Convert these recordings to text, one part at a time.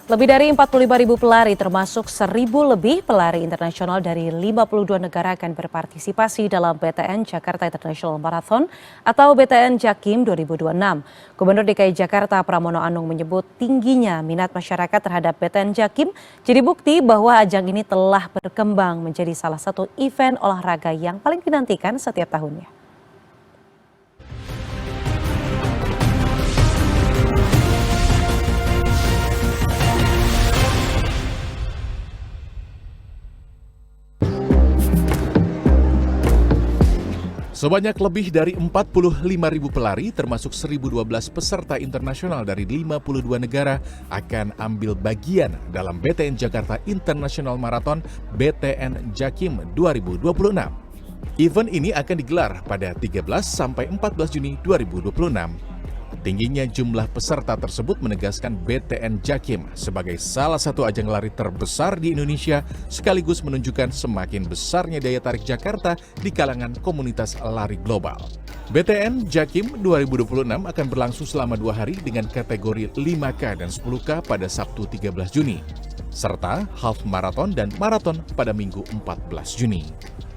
Lebih dari 45.000 pelari termasuk 1.000 lebih pelari internasional dari 52 negara akan berpartisipasi dalam BTN Jakarta International Marathon atau BTN Jakim 2026. Gubernur DKI Jakarta Pramono Anung menyebut tingginya minat masyarakat terhadap BTN Jakim jadi bukti bahwa ajang ini telah berkembang menjadi salah satu event olahraga yang paling dinantikan setiap tahunnya. Sebanyak lebih dari 45.000 pelari termasuk 1.012 peserta internasional dari 52 negara akan ambil bagian dalam BTN Jakarta International Marathon BTN Jakim 2026. Event ini akan digelar pada 13 sampai 14 Juni 2026. Tingginya jumlah peserta tersebut menegaskan BTN Jakim sebagai salah satu ajang lari terbesar di Indonesia sekaligus menunjukkan semakin besarnya daya tarik Jakarta di kalangan komunitas lari global. BTN Jakim 2026 akan berlangsung selama 2 hari dengan kategori 5K dan 10K pada Sabtu 13 Juni, serta half marathon dan maraton pada Minggu 14 Juni.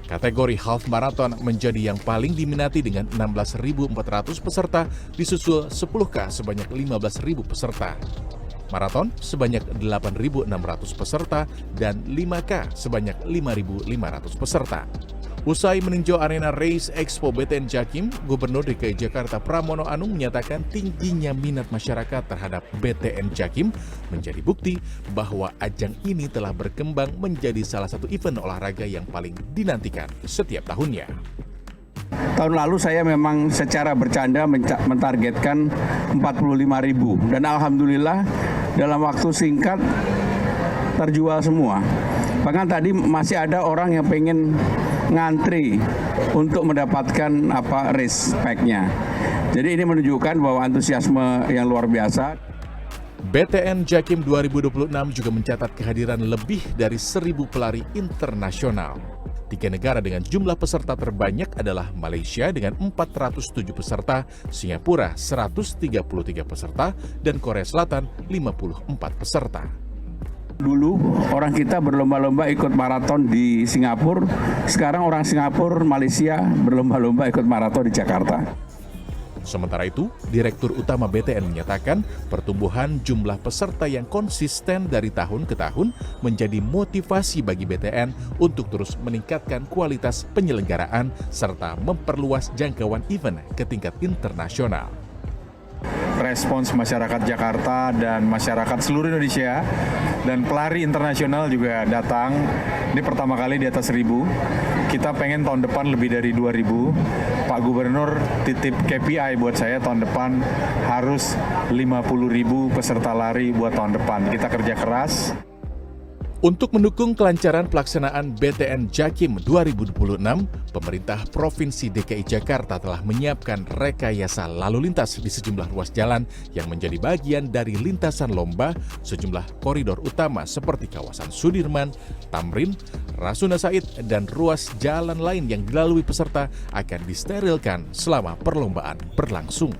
Kategori half marathon menjadi yang paling diminati dengan 16.400 peserta, disusul 10K sebanyak 15.000 peserta. Maraton sebanyak 8.600 peserta dan 5K sebanyak 5.500 peserta. Usai meninjau arena Race Expo BTN Jakim, Gubernur DKI Jakarta Pramono Anung menyatakan tingginya minat masyarakat terhadap BTN Jakim menjadi bukti bahwa ajang ini telah berkembang menjadi salah satu event olahraga yang paling dinantikan setiap tahunnya. Tahun lalu saya memang secara bercanda mentargetkan 45.000 dan alhamdulillah dalam waktu singkat terjual semua. Bahkan tadi masih ada orang yang pengen ngantri untuk mendapatkan race pack-nya. Jadi ini menunjukkan bahwa antusiasme yang luar biasa. BTN Jakim 2026 juga mencatat kehadiran lebih dari 1.000 pelari internasional. 3 negara dengan jumlah peserta terbanyak adalah Malaysia dengan 407 peserta, Singapura 133 peserta, dan Korea Selatan 54 peserta. Dulu orang kita berlomba-lomba ikut maraton di Singapura, sekarang orang Singapura, Malaysia berlomba-lomba ikut maraton di Jakarta. Sementara itu, Direktur Utama BTN menyatakan pertumbuhan jumlah peserta yang konsisten dari tahun ke tahun menjadi motivasi bagi BTN untuk terus meningkatkan kualitas penyelenggaraan serta memperluas jangkauan event ke tingkat internasional. Respons masyarakat Jakarta dan masyarakat seluruh Indonesia dan pelari internasional juga datang. Ini pertama kali di atas 1.000. Kita pengen tahun depan lebih dari 2.000. Pak Gubernur titip KPI buat saya tahun depan harus 50.000 peserta lari buat tahun depan. Kita kerja keras. Untuk mendukung kelancaran pelaksanaan BTN Jakim 2026, pemerintah Provinsi DKI Jakarta telah menyiapkan rekayasa lalu lintas di sejumlah ruas jalan yang menjadi bagian dari lintasan lomba sejumlah koridor utama seperti kawasan Sudirman, Tamrin, Rasuna Said, dan ruas jalan lain yang dilalui peserta akan disterilkan selama perlombaan berlangsung.